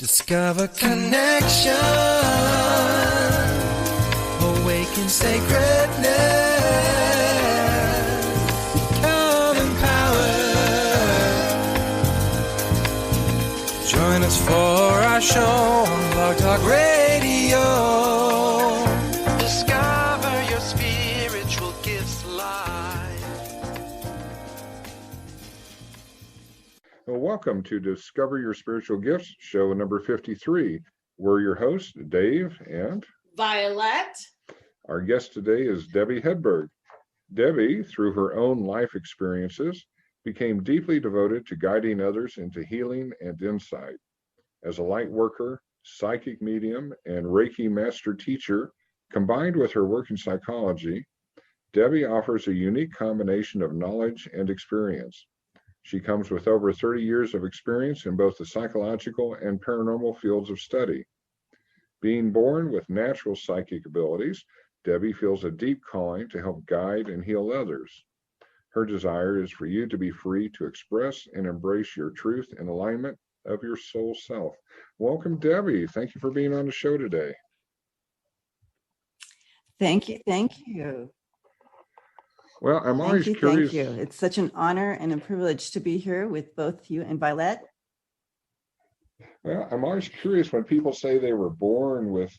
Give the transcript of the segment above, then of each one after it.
Discover connection, awaken sacredness, become empowered. Join us for our show on Blog Talk Radio. Discover your spiritual gifts live. Well, welcome to Discover Your Spiritual Gifts, show number 53. We're your hosts, Dave and Violet. Our guest today is Debbie Hedberg. Debbie, through her own life experiences, became deeply devoted to guiding others into healing and insight. As a light worker, psychic medium, and Reiki master teacher, combined with her work in psychology, Debbie offers a unique combination of knowledge and experience. She comes with over 30 years of experience in both the psychological and paranormal fields of study. Being born with natural psychic abilities, Debbie feels a deep calling to help guide and heal others. Her desire is for you to be free to express and embrace your truth and alignment of your soul self. Welcome, Debbie. Thank you for being on the show today. Thank you. Thank you. Well, I'm always curious. Thank you. It's such an honor and a privilege to be here with both you and Violet. Well, I'm always curious when people say they were born with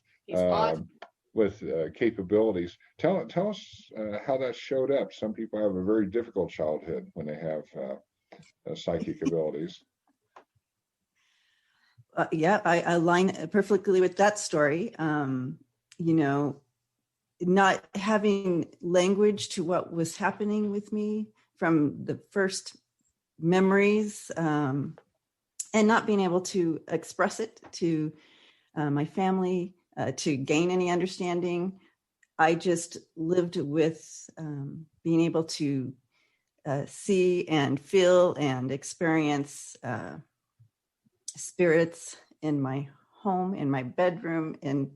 capabilities. Tell us how that showed up. Some people have a very difficult childhood when they have psychic abilities. I align perfectly with that story. Not having language to what was happening with me from the first memories, and not being able to express it to my family, to gain any understanding. I just lived with being able to see and feel and experience spirits in my home, in my bedroom, and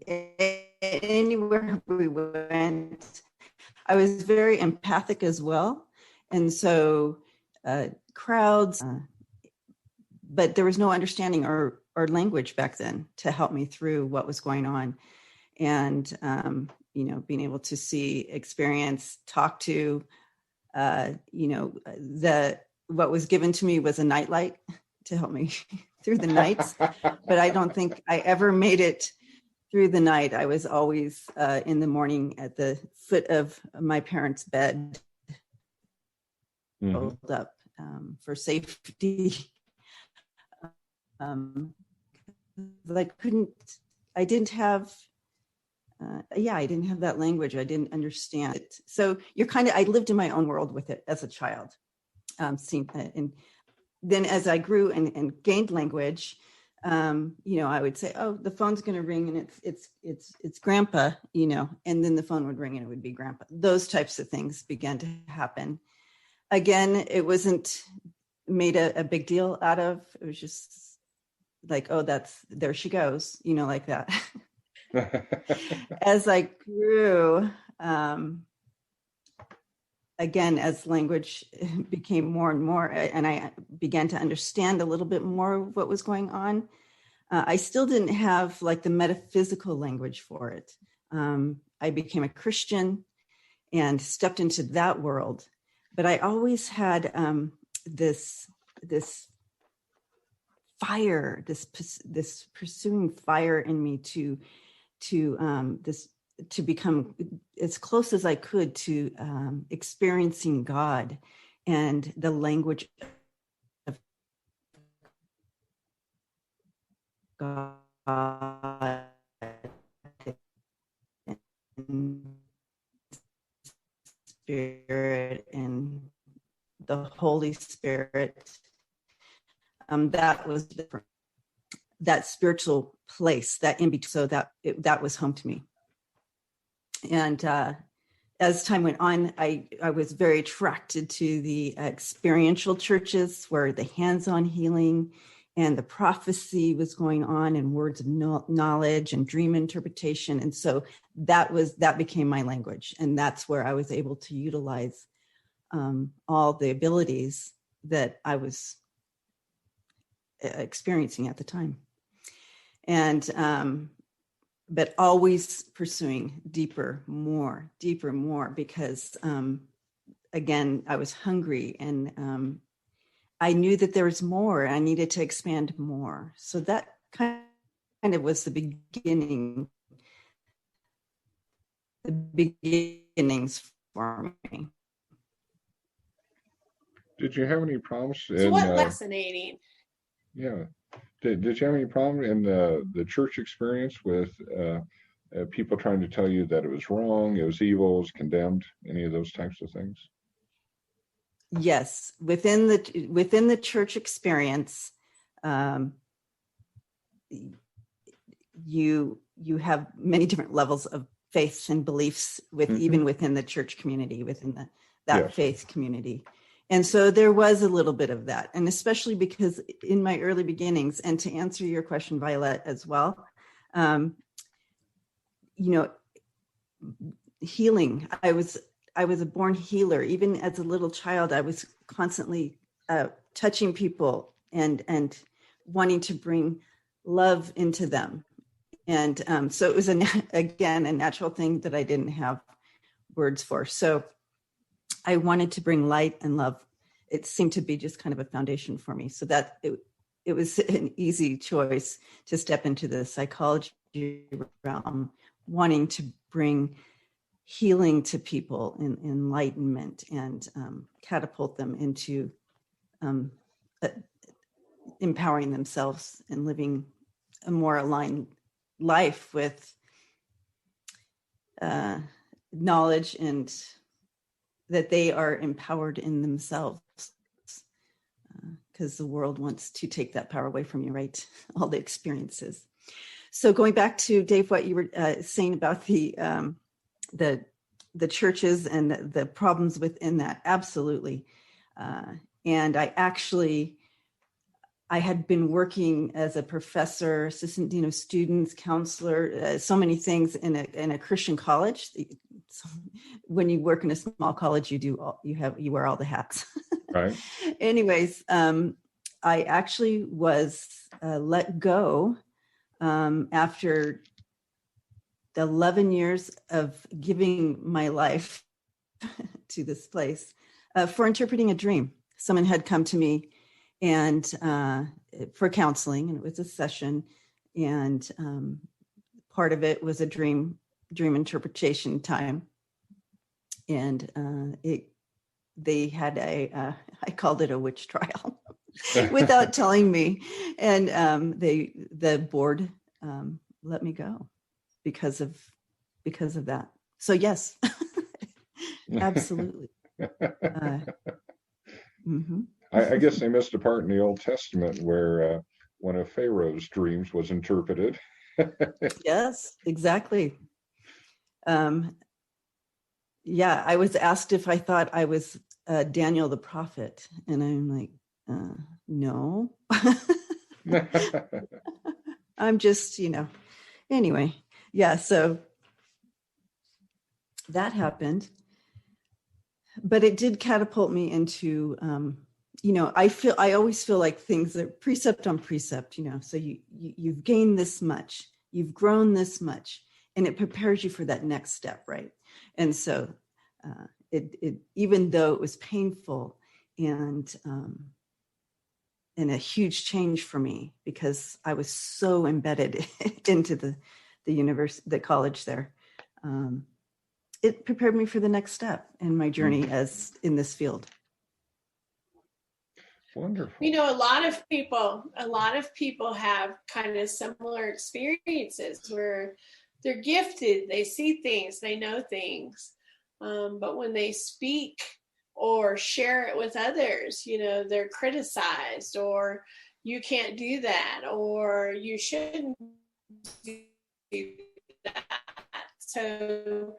anywhere we went. I was very empathic as well. And so crowds, but there was no understanding or language back then to help me through what was going on. And, being able to see, experience, talk to, what was given to me was a nightlight to help me through the nights, but I don't think I ever made it through the night. I was always in the morning at the foot of my parents' bed, rolled up for safety. I didn't have that language. I didn't understand it. So I lived in my own world with it as a child. And then as I grew and gained language, I would say, "Oh, the phone's going to ring, and it's Grandpa," and then the phone would ring and it would be Grandpa. Those types of things began to happen. Again, it wasn't made a big deal out of. It was just like, "Oh, there she goes," like that. As I grew, again, as language became more and more, and I began to understand a little bit more of what was going on, I still didn't have the metaphysical language for it. I became a Christian and stepped into that world, but I always had this fire, this pursuing fire in me to become as close as I could to experiencing God and the language of God and Spirit and the Holy Spirit. That was different. That spiritual place, that in between, so that was home to me. And as time went on, I was very attracted to the experiential churches where the hands-on healing and the prophecy was going on, and words of knowledge and dream interpretation. And so that became my language, and that's where I was able to utilize all the abilities that I was experiencing at the time. And but always pursuing deeper, more, because again, I was hungry, and I knew that there was more. I needed to expand more. So that kind of was the beginnings for me. Did you have any problems So what fascinating. Yeah. Did you have any problem in the church experience with people trying to tell you that it was wrong, it was evil, it was condemned, any of those types of things? Yes, within the church experience, you have many different levels of faiths and beliefs even within the church community, within that Yes. faith community. And so there was a little bit of that. And especially because in my early beginnings, and to answer your question, Violet, as well, healing, I was a born healer. Even as a little child, I was constantly touching people and wanting to bring love into them. And so it was, again, a natural thing that I didn't have words for. So I wanted to bring light and love. It seemed to be just kind of a foundation for me. So that it was an easy choice to step into the psychology realm, wanting to bring healing to people and enlightenment, and catapult them into empowering themselves and living a more aligned life with knowledge, and that they are empowered in themselves, because the world wants to take that power away from you, right? All the experiences. So going back to Dave, what you were saying about the churches and the problems within that, absolutely. And I had been working as a professor, assistant dean of students, counselor, so many things in a Christian college. So when you work in a small college, you wear all the hats. Right. Anyways, I actually was let go after 11 years of giving my life to this place for interpreting a dream. Someone had come to me and for counseling, and it was a session, and part of it was a dream interpretation time, and they had I called it a witch trial without telling me, and the board let me go because of that. So yes, absolutely. I guess they missed a part in the Old Testament where one of Pharaoh's dreams was interpreted. Yes, exactly. Yeah, I was asked if I thought I was Daniel the prophet, and I'm like, no. I'm just, anyway. Yeah, so that happened. But it did catapult me into, I always feel like things are precept on precept, so you've gained this much, you've grown this much, and it prepares you for that next step, right? And so it even though it was painful and a huge change for me, because I was so embedded into the university, the college there, it prepared me for the next step in my journey as in this field. Wonderful. A lot of people have kind of similar experiences where they're gifted, they see things, they know things, but when they speak or share it with others, they're criticized, or you can't do that, or you shouldn't do that. So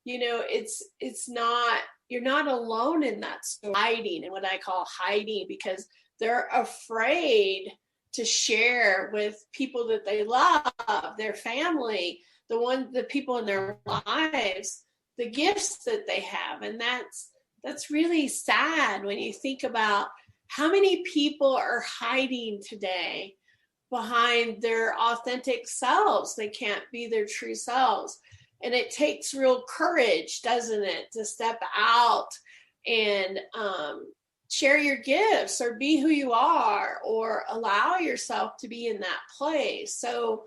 it's not, you're not alone in that story. Hiding, and what I call hiding, because they're afraid to share with people that they love, their family, the people in their lives, the gifts that they have. And that's really sad when you think about how many people are hiding today behind their authentic selves. They can't be their true selves. And it takes real courage, doesn't it, to step out and share your gifts or be who you are or allow yourself to be in that place. So,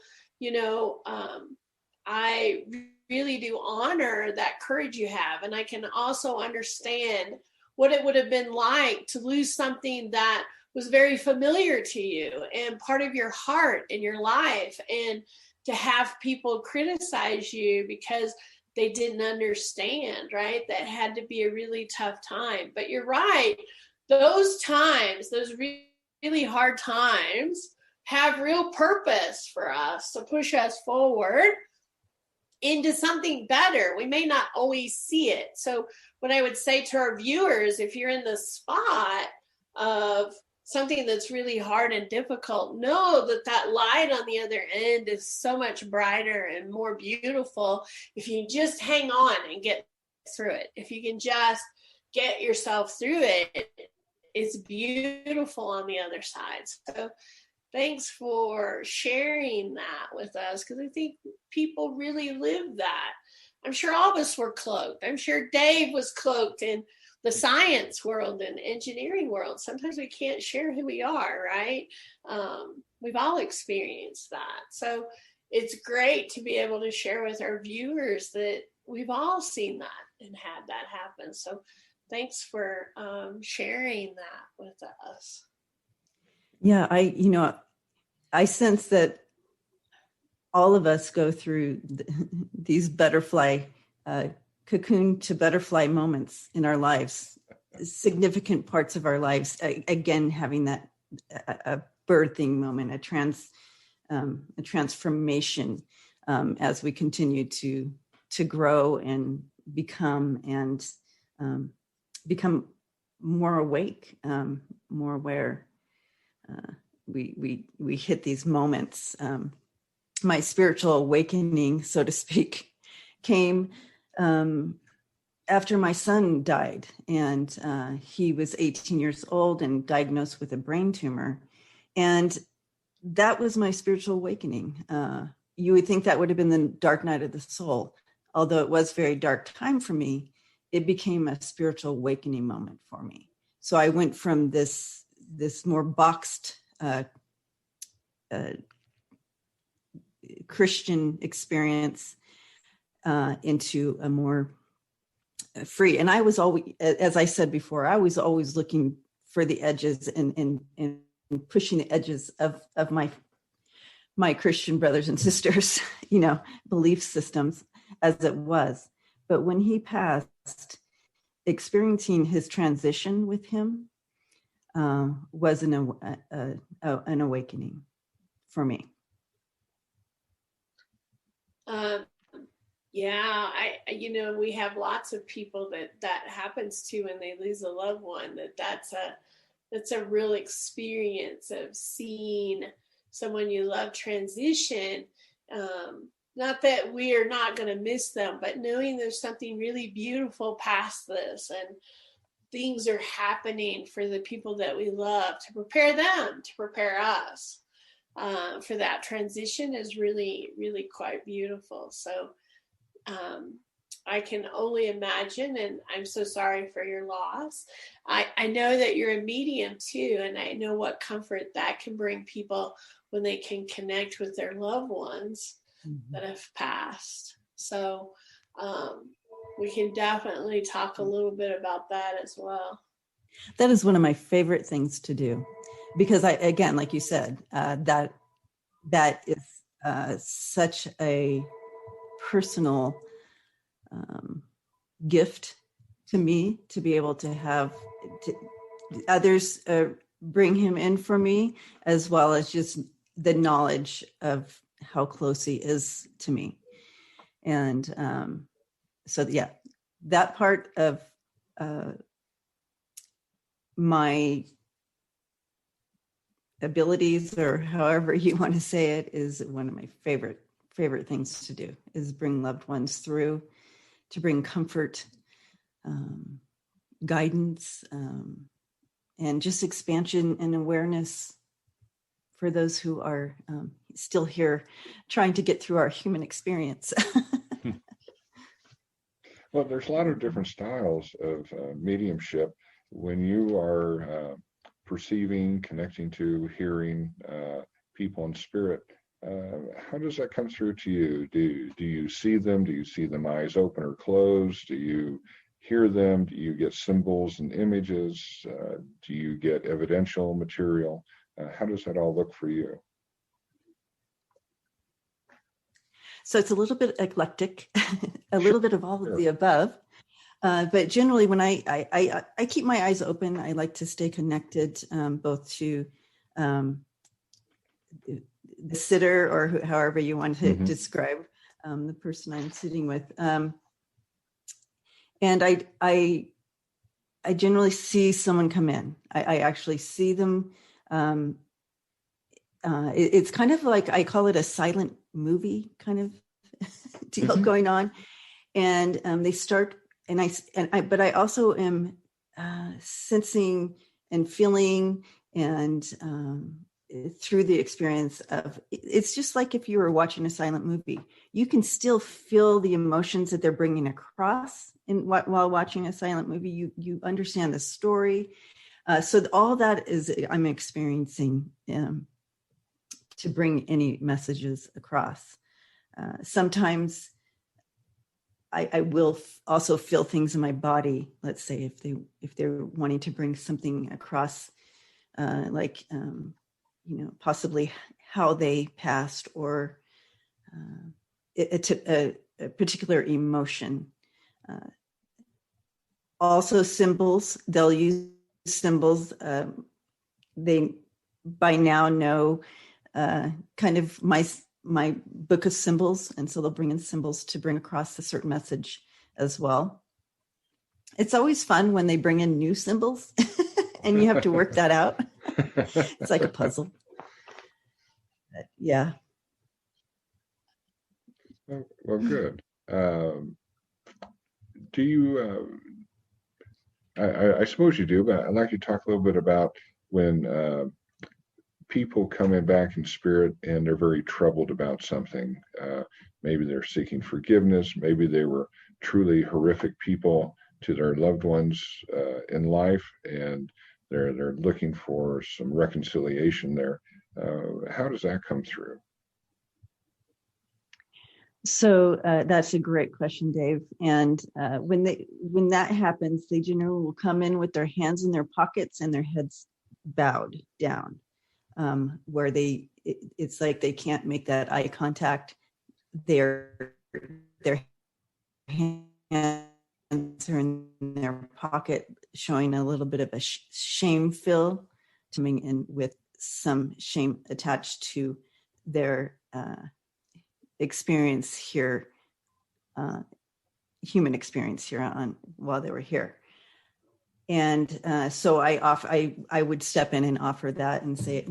I really do honor that courage you have. And I can also understand what it would have been like to lose something that was very familiar to you and part of your heart and your life, and to have people criticize you because they didn't understand, right? That had to be a really tough time. But you're right. Those times, those really hard times, have real purpose for us to push us forward into something better. We may not always see it. So what I would say to our viewers, if you're in the spot of something that's really hard and difficult, know that light on the other end is so much brighter and more beautiful if you just hang on and get through it. If you can just get yourself through it, it's beautiful on the other side. So thanks for sharing that with us, because I think people really live that. I'm sure all of us were cloaked. I'm sure Dave was cloaked in the science world and engineering world. Sometimes we can't share who we are, right? We've all experienced that. So it's great to be able to share with our viewers that we've all seen that and had that happen. So thanks for sharing that with us. Yeah, I sense that all of us go through these butterfly cocoon to butterfly moments in our lives, significant parts of our lives. Again, having that a birthing moment, a transformation as we continue to grow and become more awake, more aware. We hit these moments. My spiritual awakening, so to speak, came after my son died, and he was 18 years old and diagnosed with a brain tumor. And that was my spiritual awakening. You would think that would have been the dark night of the soul. Although it was a very dark time for me, it became a spiritual awakening moment for me. So I went from this more boxed Christian experience into a more free. And I was always, as I said before, I was always looking for the edges and pushing the edges of my Christian brothers and sisters, belief systems as it was. But when he passed, experiencing his transition with him was an awakening for me. We have lots of people that happens to when they lose a loved one, that's a real experience of seeing someone you love transition. Not that we are not going to miss them, but knowing there's something really beautiful past this, and things are happening for the people that we love to prepare them, to prepare us for that transition is really, really quite beautiful. So I can only imagine, and I'm so sorry for your loss. I know that you're a medium too, and I know what comfort that can bring people when they can connect with their loved ones that have passed. So we can definitely talk a little bit about that as well. That is one of my favorite things to do, because again, like you said, that is such a personal gift to me, to be able to have others bring him in for me, as well as just the knowledge of how close he is to me. And so yeah, that part of my abilities, or however you want to say it, is one of my favorite things to do, is bring loved ones through, to bring comfort, guidance, and just expansion and awareness for those who are still here trying to get through our human experience. Well, there's a lot of different styles of mediumship. When you are perceiving, connecting to, hearing people in spirit, how does that come through to you? Do you see them? Do you see them eyes open or closed? Do you hear them? Do you get symbols and images? Do you get evidential material? How does that all look for you? So it's a little bit eclectic, a little bit of all of the above. But generally, when I keep my eyes open, I like to stay connected both to the sitter, or however you want to describe the person I'm sitting with. And I generally see someone come in. I actually see them. It's kind of like, I call it a silent movie kind of deal going on. And they start, but I also am sensing and feeling, and through the experience of, it's just like if you were watching a silent movie, you can still feel the emotions that they're bringing across while watching a silent movie. You understand the story. So all that is I'm experiencing to bring any messages across. Sometimes I will also feel things in my body. Let's say if they're wanting to bring something across, like possibly how they passed, or a particular emotion. Also symbols. They'll use symbols. They by now know kind of my book of symbols, and so they'll bring in symbols to bring across a certain message as well. It's always fun when they bring in new symbols and you have to work that out. It's like a puzzle. But yeah. Well, good. Do you, I suppose you do, but I'd like you to talk a little bit about when people come in back in spirit and they're very troubled about something. Maybe they're seeking forgiveness. Maybe they were truly horrific people to their loved ones in life, and they're looking for some reconciliation there. How does that come through? So that's a great question, Dave. And when that happens, they generally will come in with their hands in their pockets and their heads bowed down, where it's like they can't make that eye contact. Their hands are in their pocket, showing a little bit of a shame feel, coming in with some shame attached to their experience here, human experience here on while they were here. And so I would step in and offer that and say,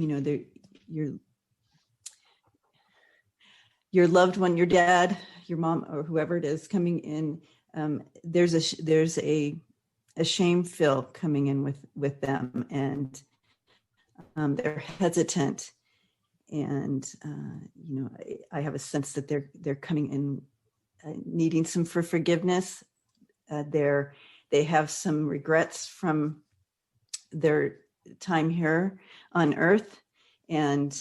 your loved one, your dad, your mom, or whoever it is coming in, there's a shame feel coming in with them, and they're hesitant. And I have a sense that they're coming in needing some forgiveness. They have some regrets from their time here on Earth, and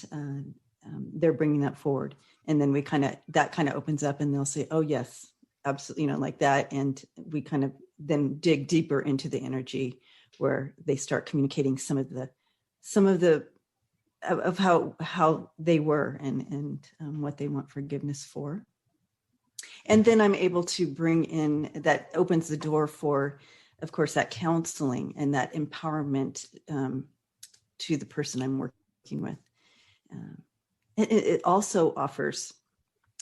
they're bringing that forward. And then that kind of opens up, and they'll say, "Oh yes, absolutely," like that. And we kind of then dig deeper into the energy, where they start communicating some of the of how they were and what they want forgiveness for. And then I'm able to bring in, that opens the door for, of course, that counseling and that empowerment to the person I'm working with. It also offers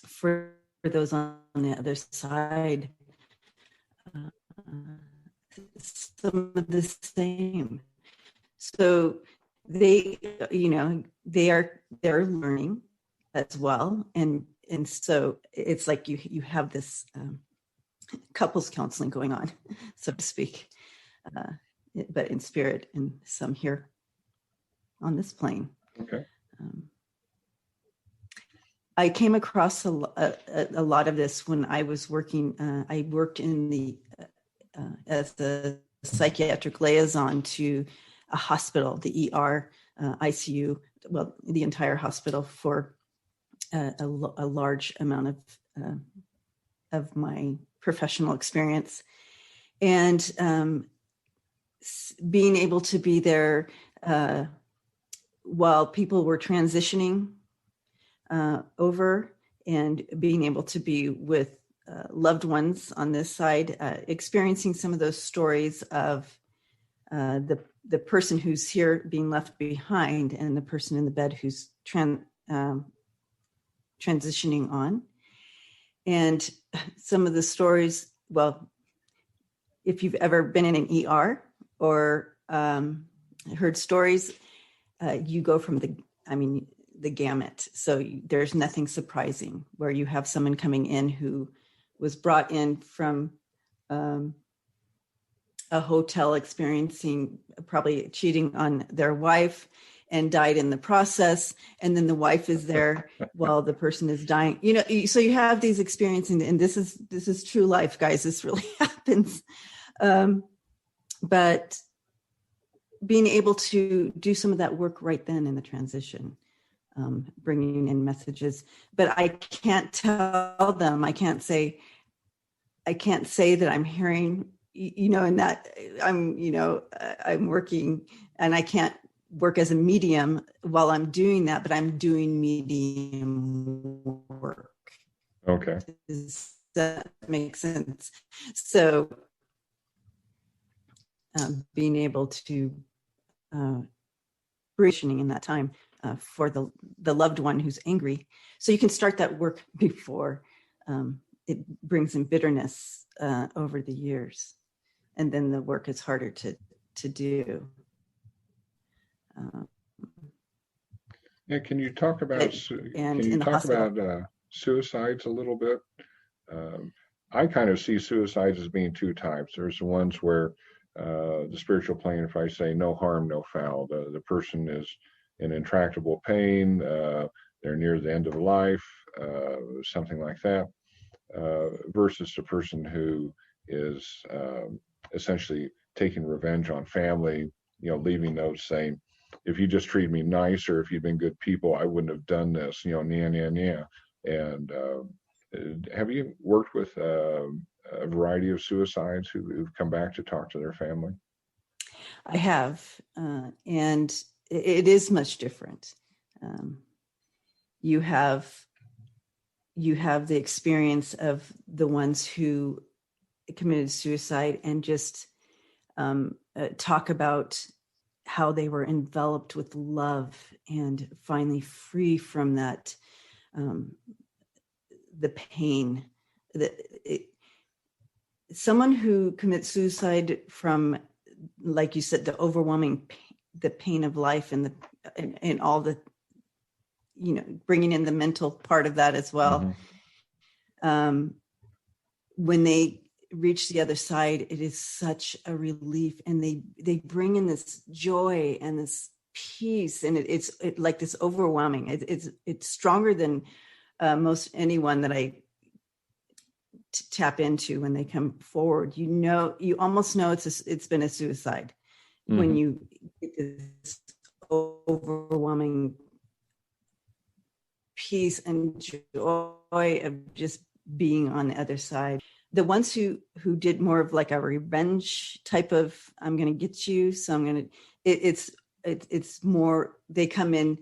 for those on the other side some of the same. So they're learning as well, and so it's like you have this couples counseling going on, so to speak, but in spirit, and some here on this plane. Okay. I came across a lot of this when I was working. I worked in as the psychiatric liaison to a hospital, the ER, ICU, well, the entire hospital for a large amount of my professional experience. And being able to be there while people were transitioning over, and being able to be with loved ones on this side, experiencing some of those stories of the person who's here being left behind and the person in the bed who's transitioning on. And some of the stories, well, if you've ever been in an ER or heard stories, you go from the gamut. So there's nothing surprising where you have someone coming in who was brought in from a hotel, experiencing probably cheating on their wife and died in the process. And then the wife is there while the person is dying. So you have these experiences, and this is true life, guys. This really happens. But being able to do some of that work right then in the transition, bringing in messages, but I can't tell them, I can't say that I'm hearing, and that I'm working, and I can't work as a medium while I'm doing that, but I'm doing medium work. Okay. Does that make sense? So being able to briefing in that time for the loved one who's angry, so you can start that work before it brings in bitterness over the years, and then the work is harder to do. Yeah, can you talk about suicides a little bit? I kind of see suicides as being two types. There's the ones where the spiritual plane, if I say no harm, no foul, the person is in intractable pain, they're near the end of life, something like that, versus the person who is essentially taking revenge on family, leaving notes saying, if you just treated me nice, or if you'd been good people, I wouldn't have done this, nya, nya, nya. And have you worked with a variety of suicides who've come back to talk to their family? I have, and it is much different. You have the experience of the ones who committed suicide and just talk about how they were enveloped with love and finally free from that, the pain. Someone who commits suicide from, like you said, the overwhelming the pain of life and all the, bringing in the mental part of that as well. Mm-hmm. When they reach the other side, it is such a relief, and they bring in this joy and this peace, and it's like this overwhelming. It's stronger than most anyone that I tap into when they come forward. You almost know it's been a suicide. Mm-hmm. When you get this overwhelming peace and joy of just being on the other side. The ones who did more of like a revenge type of, I'm going to get you, so I'm going to, it's more, they come in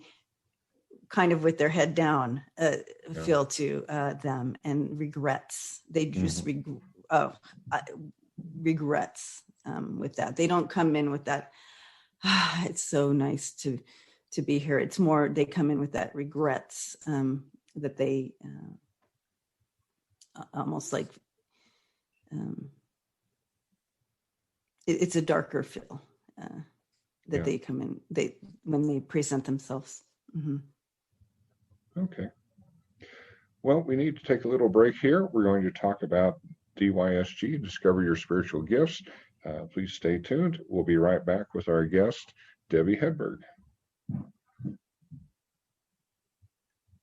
kind of with their head down, feel to them, and regrets. They just regrets with that. They don't come in with that, it's so nice to be here. It's more, they come in with that regrets that they almost like, it's a darker feel that they come in, when they present themselves. Mm-hmm. Okay. Well, we need to take a little break here. We're going to talk about DYSG, Discover Your Spiritual Gifts. Please stay tuned. We'll be right back with our guest, Debbie Hedberg.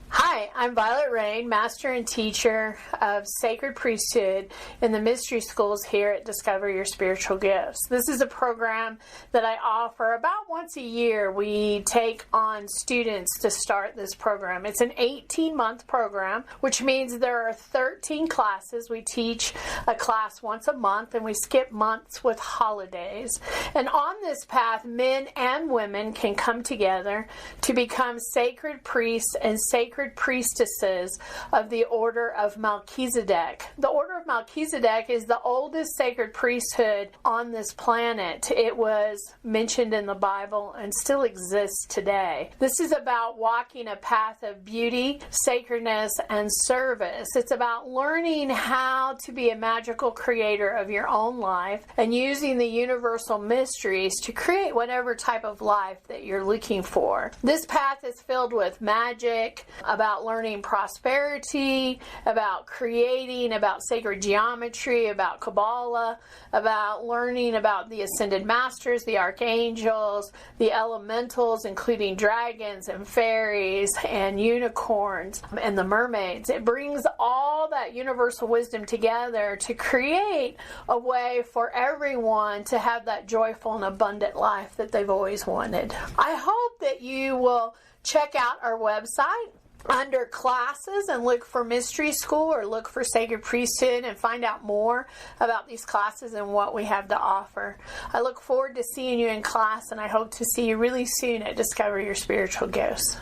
Hi. Hi, I'm Violet Rain, Master and Teacher of Sacred Priesthood in the Mystery Schools here at Discover Your Spiritual Gifts. This is a program that I offer about once a year. We take on students to start this program. It's an 18-month program, which means there are 13 classes. We teach a class once a month, and we skip months with holidays. And on this path, men and women can come together to become sacred priests and sacred priestesses of the Order of Melchizedek. The Order of Melchizedek is the oldest sacred priesthood on this planet. It was mentioned in the Bible and still exists today. This is about walking a path of beauty, sacredness, and service. It's about learning how to be a magical creator of your own life and using the universal mysteries to create whatever type of life that you're looking for. This path is filled with magic, about learning prosperity, about creating, about sacred geometry, about Kabbalah, about learning about the ascended masters, the archangels, the elementals, including dragons and fairies and unicorns and the mermaids. It brings all that universal wisdom together to create a way for everyone to have that joyful and abundant life that they've always wanted. I hope that you will check out our website under classes and look for Mystery School or look for Sacred Priesthood and find out more about these classes and what we have to offer. I look forward to seeing you in class, and I hope to see you really soon at Discover Your Spiritual Gifts.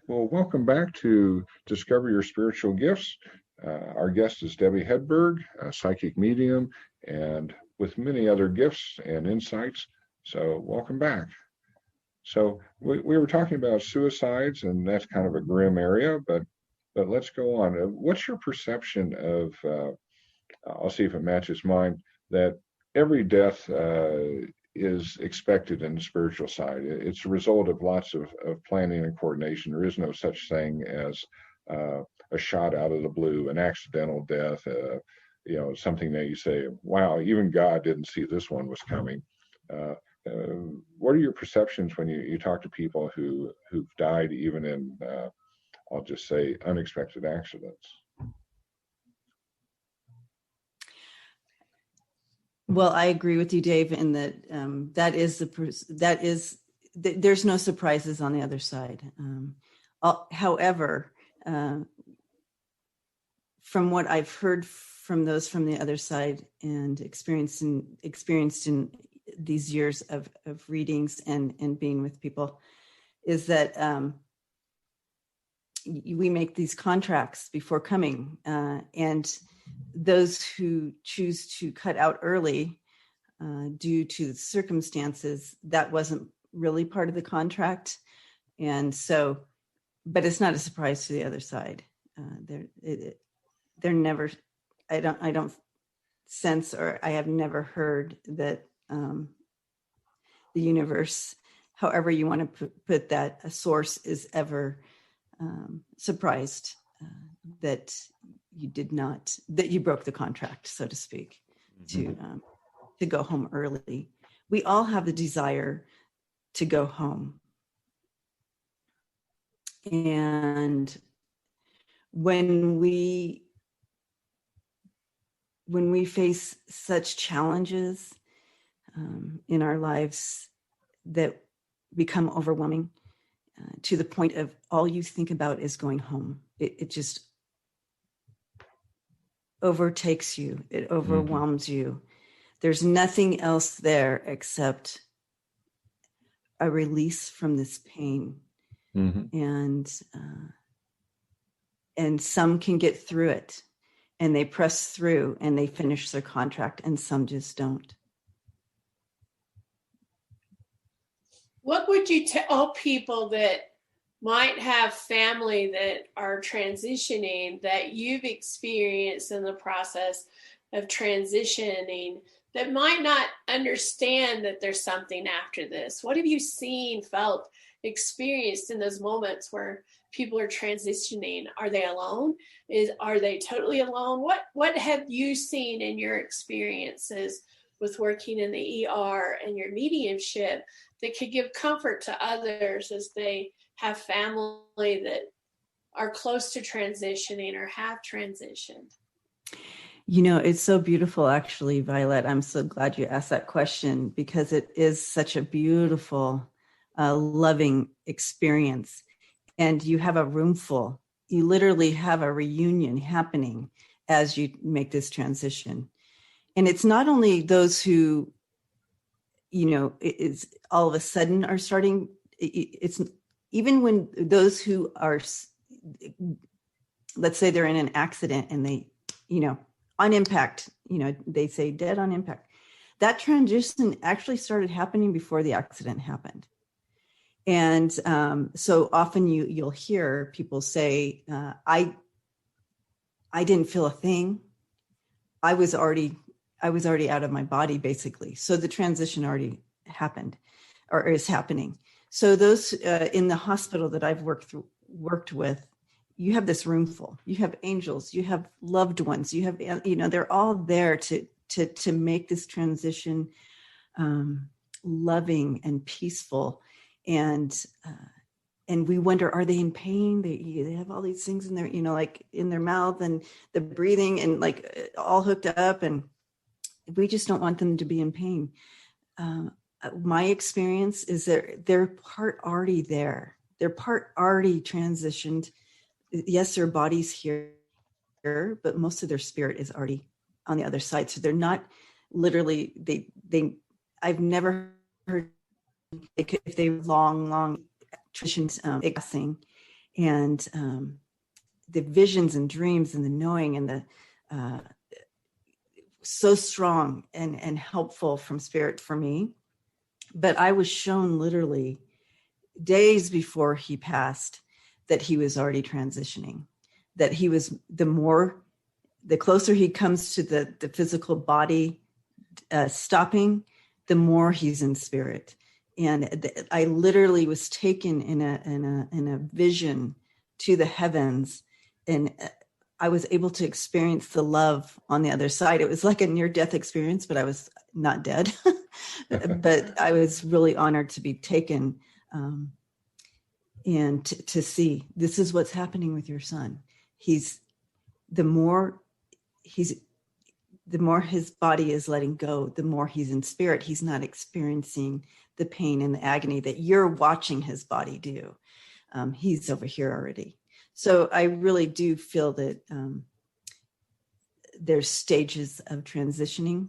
Well, welcome back to Discover Your Spiritual Gifts. Our guest is Debbie Hedberg, a psychic medium, and with many other gifts and insights. So welcome back. So we were talking about suicides, and that's kind of a grim area, but let's go on. What's your perception of, I'll see if it matches mine, that every death is expected in the spiritual side. It's a result of lots of planning and coordination. There is no such thing as a shot out of the blue, an accidental death, something that you say, wow, even God didn't see this one was coming. What are your perceptions when you talk to people who've died even in, I'll just say, unexpected accidents? Well, I agree with you, Dave, in that there's no surprises on the other side. However, from what I've heard from those from the other side and experienced in these years of readings and being with people, is that we make these contracts before coming, and those who choose to cut out early due to the circumstances, that wasn't really part of the contract. And so, but it's not a surprise to the other side. They're never, I don't sense, or I have never heard that the universe, however you want to put that, a source is ever surprised that you broke the contract, so to speak, mm-hmm. to go home early. We all have the desire to go home. And when we face such challenges in our lives that become overwhelming to the point of all you think about is going home, it just overtakes you. It overwhelms mm-hmm. you. There's nothing else there except a release from this pain. Mm-hmm. And some can get through it, and they press through and they finish their contract, and some just don't. What would you tell people that might have family that are transitioning, that you've experienced in the process of transitioning, that might not understand that there's something after this? What have you seen, felt, experienced in those moments where people are transitioning? Are they alone? Are they totally alone? What have you seen in your experiences with working in the ER and your mediumship that could give comfort to others as they have family that are close to transitioning or have transitioned? You know, it's so beautiful, actually, Violet. I'm so glad you asked that question, because it is such a beautiful, loving experience. And you have a room full. You literally have a reunion happening as you make this transition. And it's not only those who, you know, it's all of a sudden are starting, it's even when those who are, let's say they're in an accident and they, you know, on impact, you know, they say dead on impact. That transition actually started happening before the accident happened. And so often you'll hear people say, I didn't feel a thing. I was already out of my body, basically. So the transition already happened or is happening. So those in the hospital that I've worked with, you have this room full. You have angels, you have loved ones, you have, you know, they're all there to make this transition loving and peaceful. And we wonder, are they in pain? They have all these things in their, you know, like in their mouth and the breathing and like all hooked up. And we just don't want them to be in pain. My experience is they're part already there. They're part already transitioned. Yes, their body's here, but most of their spirit is already on the other side. So they're not literally, I've never heard if they long traditions passing, and the visions and dreams and the knowing and the so strong and helpful from spirit for me. But I was shown literally days before he passed that he was already transitioning, that he was the closer he comes to the physical body stopping, the more he's in spirit. And I literally was taken in a vision to the heavens, and I was able to experience the love on the other side. It was like a near-death experience, but I was not dead. But I was really honored to be taken and to see, this is what's happening with your son. The more his body is letting go, the more he's in spirit. He's not experiencing the pain and the agony that you're watching his body do. He's over here already. So I really do feel that there's stages of transitioning.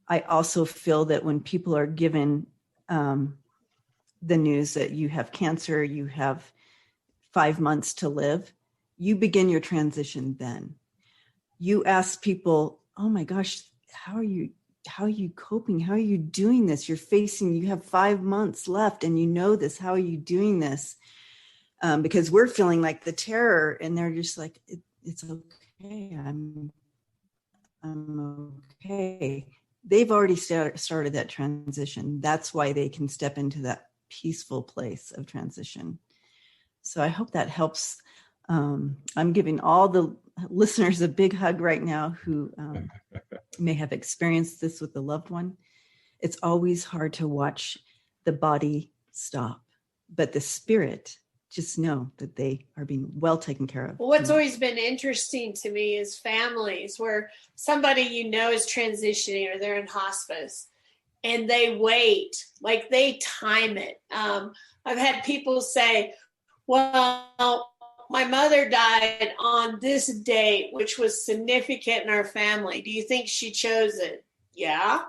I also feel that when people are given the news that you have cancer, you have 5 months to live, you begin your transition then. You ask people, oh my gosh, how are you coping? How are you doing this? You have 5 months left and you know this. How are you doing this? Because we're feeling like the terror, and they're just like, it's okay. I'm okay. They've already started that transition. That's why they can step into that peaceful place of transition. So I hope that helps. I'm giving all the listeners a big hug right now who may have experienced this with a loved one. It's always hard to watch the body stop, but the spirit, just know that they are being well taken care of. Well, what's always been interesting to me is families where somebody you know is transitioning or they're in hospice and they wait, like they time it. I've had people say, well, my mother died on this date, which was significant in our family. Do you think she chose it? Yeah.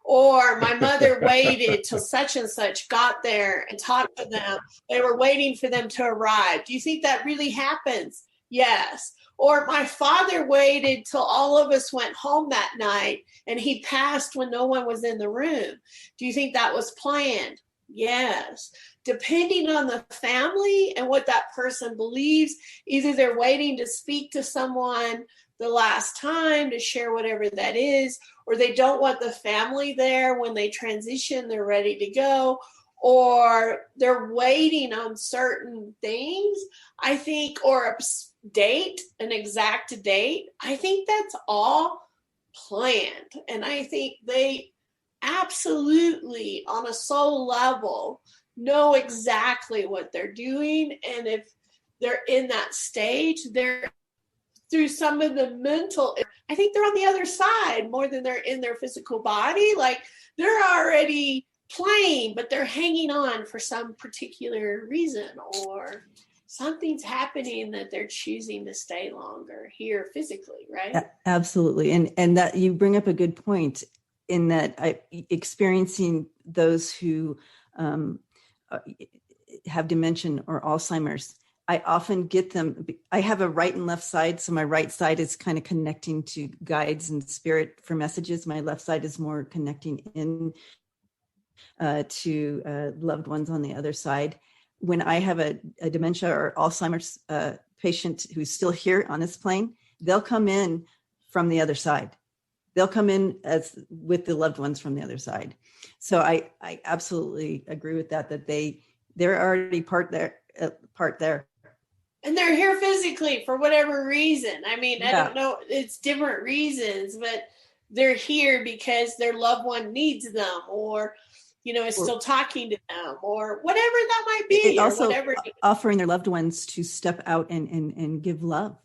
Or my mother waited till such and such got there and talked to them. They were waiting for them to arrive. Do you think that really happens? Yes. Or my father waited till all of us went home that night and he passed when no one was in the room. Do you think that was planned? Yes. Depending on the family and what that person believes, either they're waiting to speak to someone the last time to share whatever that is, or they don't want the family there when they transition, they're ready to go, or they're waiting on certain things, I think, or a date, an exact date. I think that's all planned. And I think they absolutely on a soul level know exactly what they're doing. And if they're in that stage, they're through some of the mental, I think they're on the other side more than they're in their physical body. Like they're already playing, but they're hanging on for some particular reason, or something's happening that they're choosing to stay longer here physically, right? Absolutely. And that you bring up a good point in that experiencing those who have dementia or Alzheimer's, I often get them. I have a right and left side. So my right side is kind of connecting to guides and spirit for messages. My left side is more connecting in to loved ones on the other side. When I have a dementia or Alzheimer's patient who's still here on this plane, they'll come in from the other side. They'll come in as with the loved ones from the other side. So I absolutely agree with that they're already part there. And they're here physically for whatever reason. I mean, Yeah. I don't know, it's different reasons, but they're here because their loved one needs them, or, is still talking to them, or whatever that might be. Also, or whatever. Offering their loved ones to step out and give love,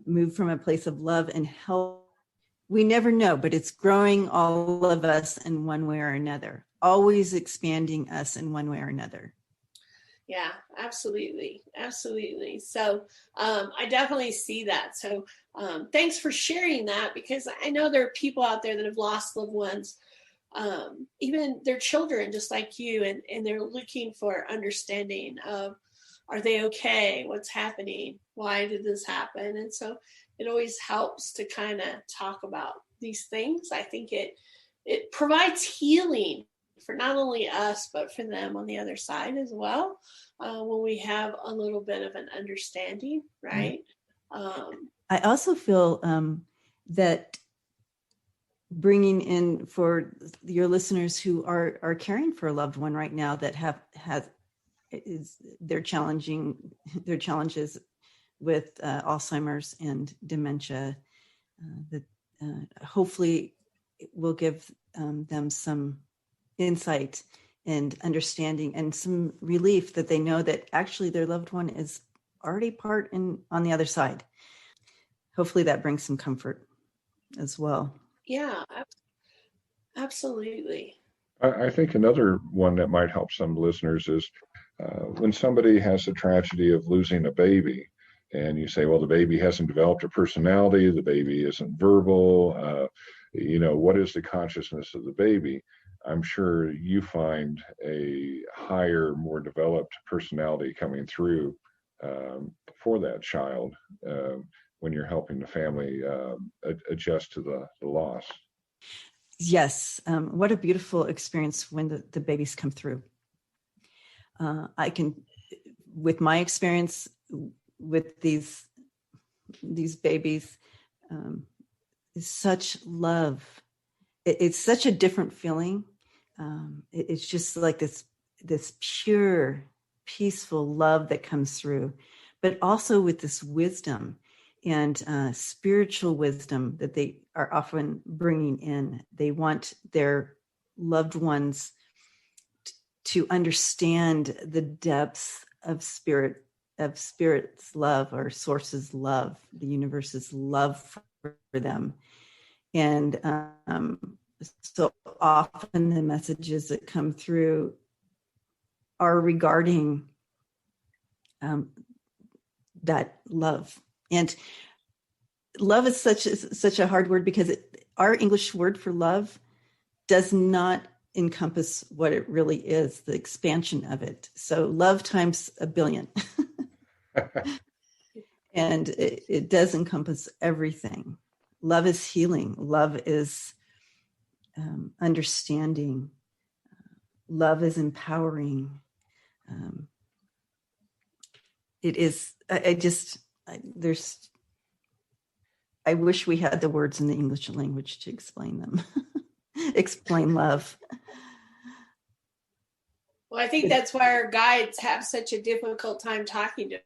move from a place of love and help. We never know, but it's growing all of us in one way or another, always expanding us in one way or another. Yeah, absolutely. Absolutely. So I definitely see that. So thanks for sharing that, because I know there are people out there that have lost loved ones, even their children, just like you, and they're looking for understanding of, are they okay? What's happening? Why did this happen? And so it always helps to kind of talk about these things. I think it provides healing for not only us, but for them on the other side as well, when we have a little bit of an understanding, right? I also feel that bringing in for your listeners who are caring for a loved one right now that has their challenges with Alzheimer's and dementia, that hopefully it will give them some insight and understanding and some relief that they know that actually their loved one is already on the other side. Hopefully that brings some comfort as well. Yeah, absolutely. I think another one that might help some listeners is when somebody has a tragedy of losing a baby, and you say, well, the baby hasn't developed a personality, the baby isn't verbal, what is the consciousness of the baby? I'm sure you find a higher, more developed personality coming through for that child when you're helping the family adjust to the loss. Yes. What a beautiful experience when the babies come through. I can, with my experience with these babies, is such love. It's such a different feeling. It's just like this pure, peaceful love that comes through, but also with this wisdom and spiritual wisdom that they are often bringing in. They want their loved ones to understand the depths of spirit's love, or source's love, the universe's love for them. And so often the messages that come through are regarding that love. And love is such a hard word, because our English word for love does not encompass what it really is, the expansion of it. So love times a billion. And it does encompass everything. Love is healing. Love is understanding. Love is empowering. It is, I wish we had the words in the English language to explain them. Explain love. Well, I think that's why our guides have such a difficult time talking to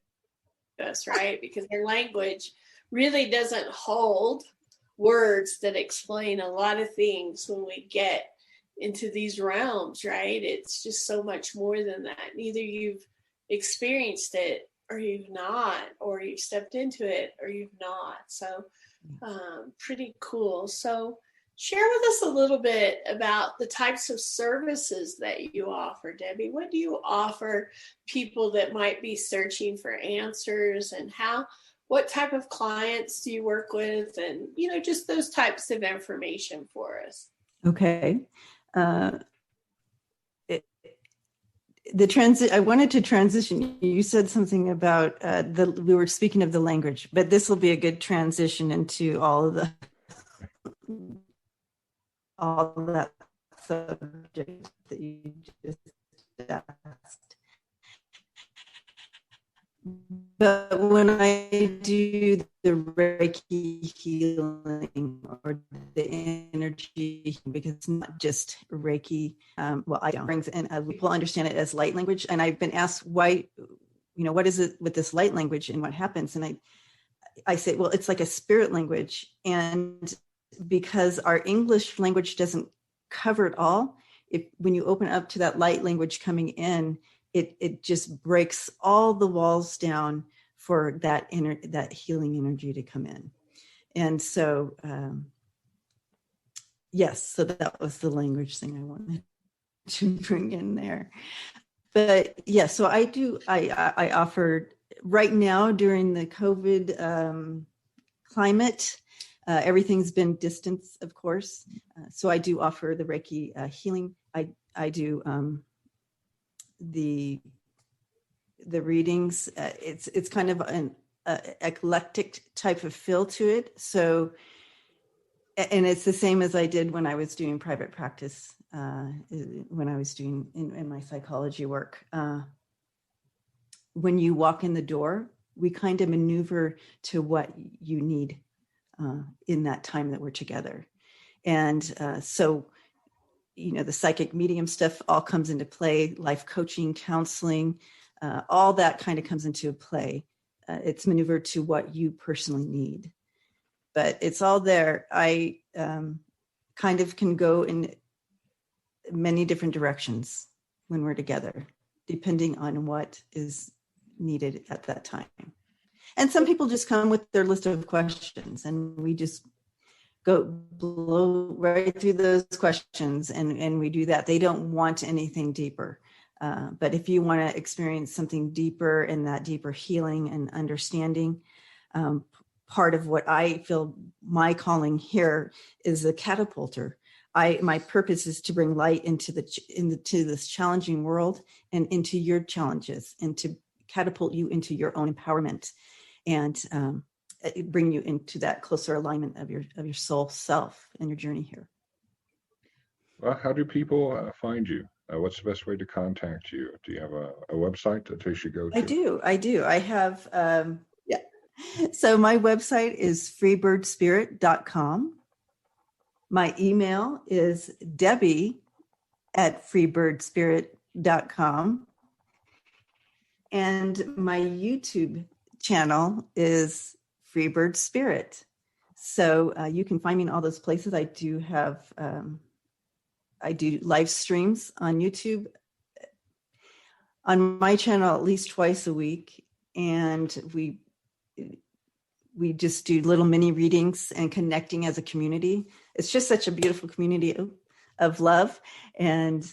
us, right? Because their language really doesn't hold words that explain a lot of things when we get into these realms, right? It's just so much more than that. And either you've experienced it or you've not, or you've stepped into it or you've not. So pretty cool. So share with us a little bit about the types of services that you offer, Debbie. What do you offer people that might be searching for answers, and what type of clients do you work with, and, just those types of information for us? Okay. I wanted to transition. You said something about we were speaking of the language, but this will be a good transition into all that subject that you just asked. But when I do the Reiki healing or the energy, because it's not just Reiki, I don't brings in people understand it as light language. And I've been asked why, what is it with this light language and what happens? And I say, well, it's like a spirit language. And because our English language doesn't cover it all, when you open up to that light language coming in, it just breaks all the walls down for that healing energy to come in. And so, yes, so that was the language thing I wanted to bring in there. But yeah, so I offered right now during the COVID climate, everything's been distance, of course. So I do offer the Reiki healing. I do the readings. It's kind of an eclectic type of feel to it. So, and it's the same as I did when I was doing private practice, when I was doing in my psychology work. When you walk in the door, we kind of maneuver to what you need in that time that we're together. And so, the psychic medium stuff all comes into play, life coaching, counseling, all that kind of comes into play. It's maneuvered to what you personally need, but it's all there. I kind of can go in many different directions when we're together, depending on what is needed at that time. And some people just come with their list of questions, and we just blow right through those questions, and we do that. They don't want anything deeper. But if you want to experience something deeper, and that deeper healing and understanding, part of what I feel my calling here is a catapulter. My purpose is to bring light into this challenging world and into your challenges, and to catapult you into your own empowerment, and bring you into that closer alignment of your soul self and your journey here. Well, how do people find you? What's the best way to contact you? Do you have a website that they should go to? I do. I have, So my website is freebirdspirit.com. My email is debbie@freebirdspirit.com. And my YouTube channel is Freebird Spirit. So you can find me in all those places. I do have, I do live streams on YouTube, on my channel at least twice a week. And we just do little mini readings and connecting as a community. It's just such a beautiful community of love and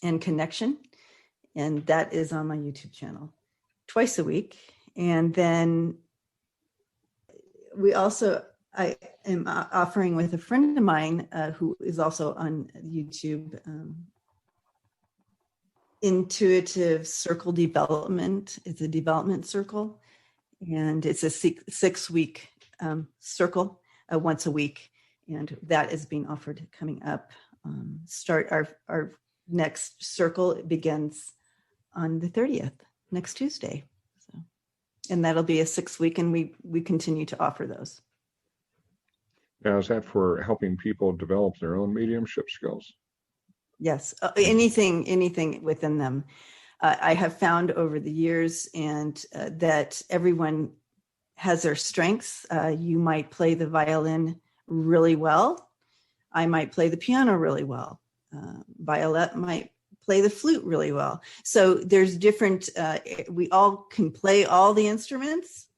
connection. And that is on my YouTube channel twice a week. And then I am offering with a friend of mine who is also on YouTube, Intuitive Circle Development. It's a development circle, and it's a 6-week circle once a week. And that is being offered coming up. Our next circle, it begins on the 30th, next Tuesday. And that'll be a 6-week, and we continue to offer those. Now, is that for helping people develop their own mediumship skills? Yes, anything within them. I have found over the years that everyone has their strengths. You might play the violin really well. I might play the piano really well. Violet might play the flute really well. So there's different, we all can play all the instruments,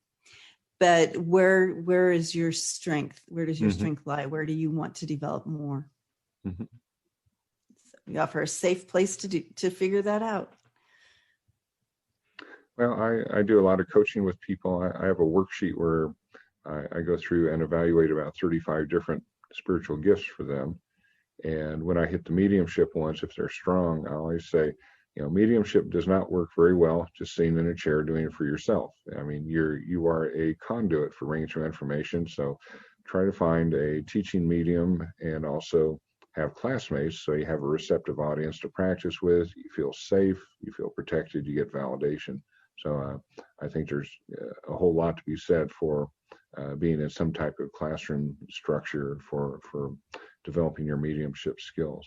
but where is your strength? Where does your strength lie? Where do you want to develop more? So we offer a safe place to figure that out. Well, I do a lot of coaching with people. I have a worksheet where I go through and evaluate about 35 different spiritual gifts for them. And when I hit the mediumship ones, if they're strong, I always say, mediumship does not work very well just sitting in a chair doing it for yourself. I mean, you are a conduit for bringing some information. So try to find a teaching medium and also have classmates so you have a receptive audience to practice with. You feel safe, you feel protected, you get validation. So I think there's a whole lot to be said for being in some type of classroom structure for developing your mediumship skills.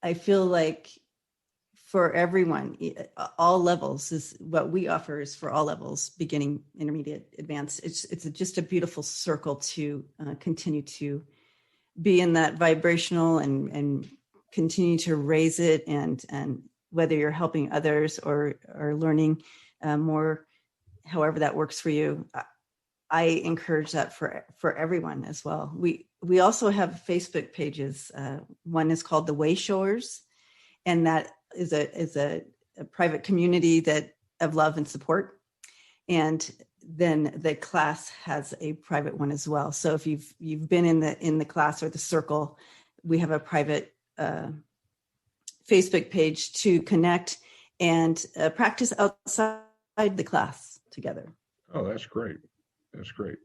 I feel like for everyone, all levels is what we offer is for all levels, beginning, intermediate, advanced. It's just a beautiful circle to continue to be in that vibrational and continue to raise it. And whether you're helping others or learning more, however that works for you, I encourage that for everyone as well. We also have Facebook pages. One is called The Wayshowers, and that is a private community of love and support. And then the class has a private one as well. So if you've been in the class or the circle, we have a private Facebook page to connect and practice outside the class together. Oh, that's great. That's great.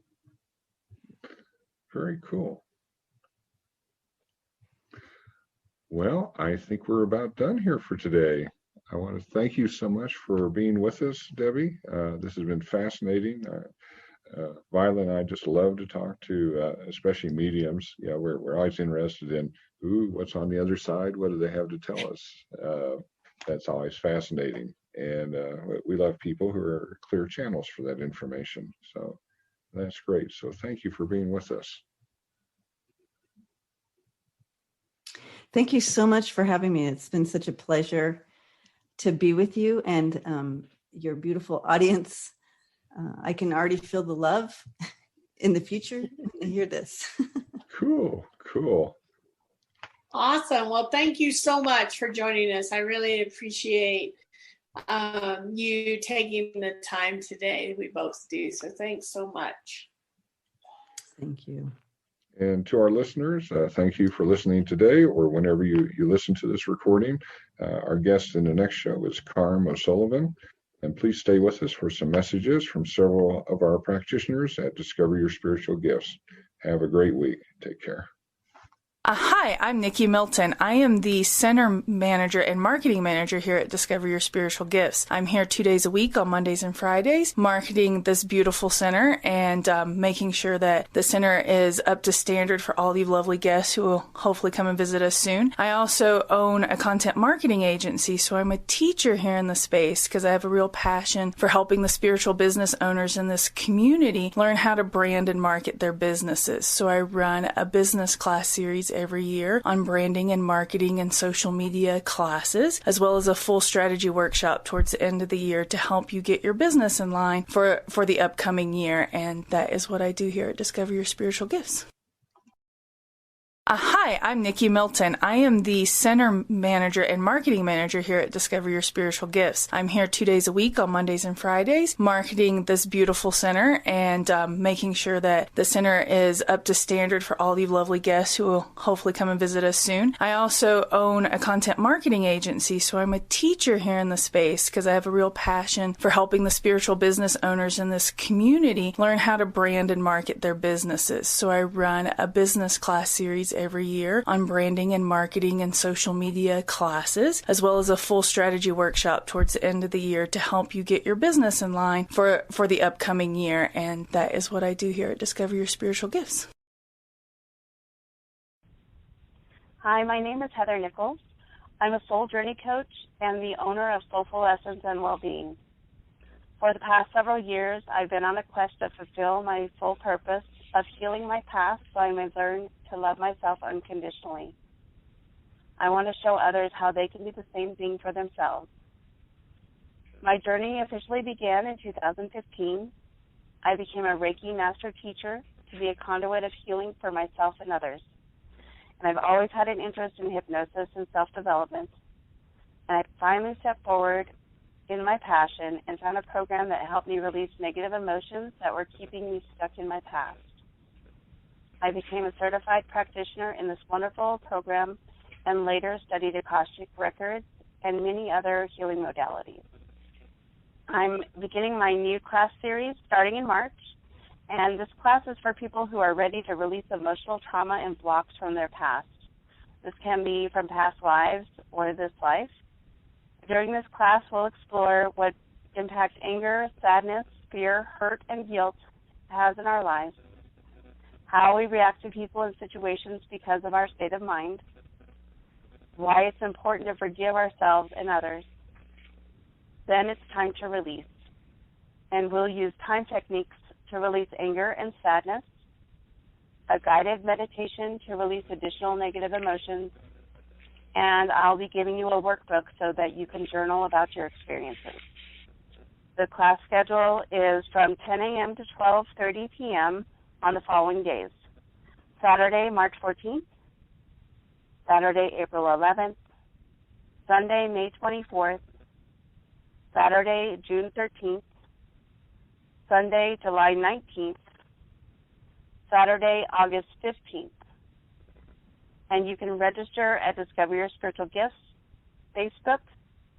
Very cool. Well, I think we're about done here for today. I want to thank you so much for being with us, Debbie. This has been fascinating. Violet and I just love to talk to, especially mediums. Yeah, we're always interested in, what's on the other side? What do they have to tell us? That's always fascinating. And we love people who are clear channels for that information. So that's great. So thank you for being with us. Thank you so much for having me. It's been such a pleasure to be with you and your beautiful audience. I can already feel the love in the future and hear this. Cool. Awesome. Well, thank you so much for joining us. I really appreciate you taking the time today. We both do. So thanks so much. Thank you. And to our listeners, thank you for listening today or whenever you listen to this recording. Our guest in the next show is Carm O'Sullivan. And please stay with us for some messages from several of our practitioners at Discover Your Spiritual Gifts. Have a great week. Take care. Hi, I'm Nikki Milton. I am the Center Manager and Marketing Manager here at Discover Your Spiritual Gifts. I'm here 2 days a week on Mondays and Fridays, marketing this beautiful center and making sure that the center is up to standard for all you lovely guests who will hopefully come and visit us soon. I also own a content marketing agency, so I'm a teacher here in the space because I have a real passion for helping the spiritual business owners in this community learn how to brand and market their businesses. So I run a business class series every year on branding and marketing and social media classes, as well as a full strategy workshop towards the end of the year to help you get your business in line for the upcoming year. And that is what I do here at Discover Your Spiritual Gifts. Hi, I'm Nikki Milton. I am the Center Manager and Marketing Manager here at Discover Your Spiritual Gifts. I'm here 2 days a week on Mondays and Fridays, marketing this beautiful center and making sure that the center is up to standard for all you lovely guests who will hopefully come and visit us soon. I also own a content marketing agency, so I'm a teacher here in the space because I have a real passion for helping the spiritual business owners in this community learn how to brand and market their businesses. So I run a business class series every year on branding and marketing and social media classes, as well as a full strategy workshop towards the end of the year to help you get your business in line for the upcoming year. And that is what I do here at Discover Your Spiritual Gifts. Hi, my name is Heather Nichols. I'm a soul journey coach and the owner of Soulful Essence and Wellbeing. For the past several years, I've been on a quest to fulfill my soul purpose of healing my past so I may learn to love myself unconditionally. I want to show others how they can do the same thing for themselves. My journey officially began in 2015. I became a Reiki master teacher to be a conduit of healing for myself and others. And I've always had an interest in hypnosis and self-development. And I finally stepped forward in my passion and found a program that helped me release negative emotions that were keeping me stuck in my past. I became a certified practitioner in this wonderful program and later studied Akashic records and many other healing modalities. I'm beginning my new class series starting in March, and this class is for people who are ready to release emotional trauma and blocks from their past. This can be from past lives or this life. During this class, we'll explore what impact anger, sadness, fear, hurt, and guilt has in our lives, how we react to people and situations because of our state of mind, why it's important to forgive ourselves and others. Then it's time to release. And we'll use time techniques to release anger and sadness, a guided meditation to release additional negative emotions, and I'll be giving you a workbook so that you can journal about your experiences. The class schedule is from 10 a.m. to 12:30 p.m. on the following days: Saturday, March 14th, Saturday, April 11th, Sunday, May 24th, Saturday, June 13th, Sunday, July 19th, Saturday, August 15th. And you can register at Discover Your Spiritual Gifts, Facebook,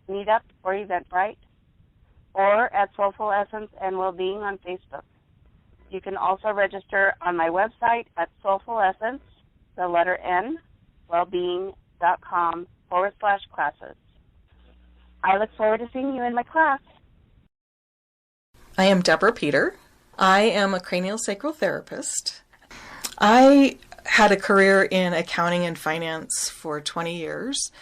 Meetup, or Eventbrite, or at Soulful Essence and Wellbeing on Facebook. You can also register on my website at Soulful Essence, the letter N, wellbeing.com/classes. I look forward to seeing you in my class. I am Deborah Peter. I am a craniosacral therapist. I had a career in accounting and finance for 20 years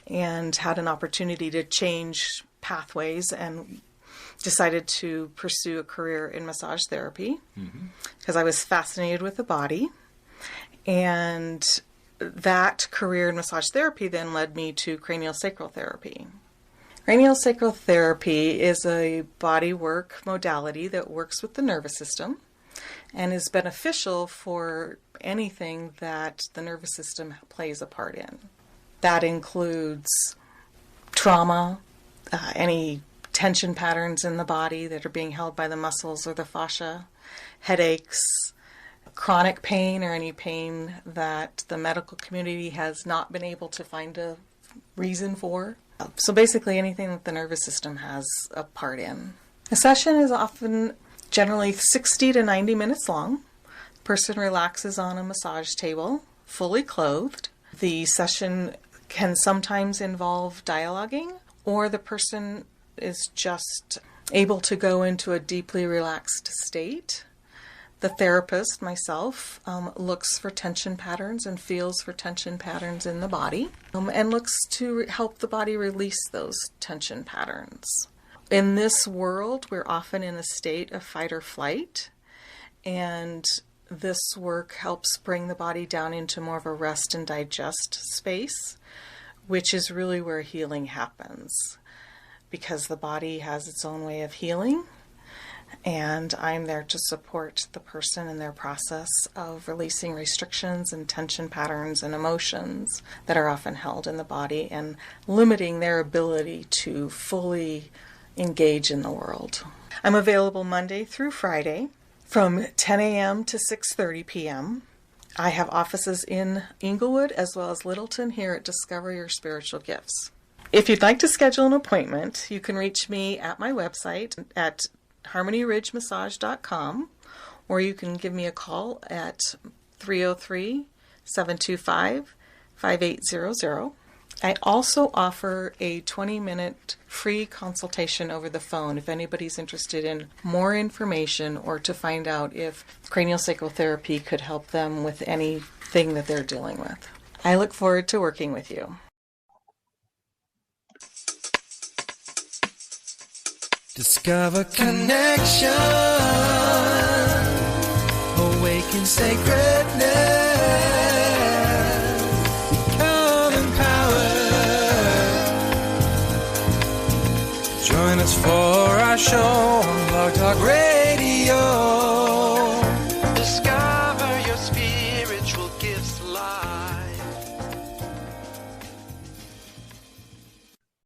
and had an opportunity to change pathways and decided to pursue a career in massage therapy because I was fascinated with the body. And that career in massage therapy then led me to craniosacral therapy. Craniosacral therapy is a body work modality that works with the nervous system and is beneficial for anything that the nervous system plays a part in. That includes trauma, any tension patterns in the body that are being held by the muscles or the fascia, headaches, chronic pain or any pain that the medical community has not been able to find a reason for. So basically anything that the nervous system has a part in. A session is often generally 60 to 90 minutes long. The person relaxes on a massage table, fully clothed. The session can sometimes involve dialoguing, or the person is just able to go into a deeply relaxed state. The therapist, myself, looks for tension patterns and feels for tension patterns in the body and looks to help the body release those tension patterns. In this world, we're often in a state of fight or flight, and this work helps bring the body down into more of a rest and digest space, which is really where healing happens, because the body has its own way of healing. And I'm there to support the person in their process of releasing restrictions and tension patterns and emotions that are often held in the body and limiting their ability to fully engage in the world. I'm available Monday through Friday from 10 a.m. to 6:30 p.m. I have offices in Inglewood as well as Littleton here at Discover Your Spiritual Gifts. If you'd like to schedule an appointment, you can reach me at my website at harmonyridgemassage.com, or you can give me a call at 303-725-5800. I also offer a 20-minute free consultation over the phone if anybody's interested in more information or to find out if craniosacral therapy could help them with anything that they're dealing with. I look forward to working with you. Discover connection, awaken sacredness. when it's for our show on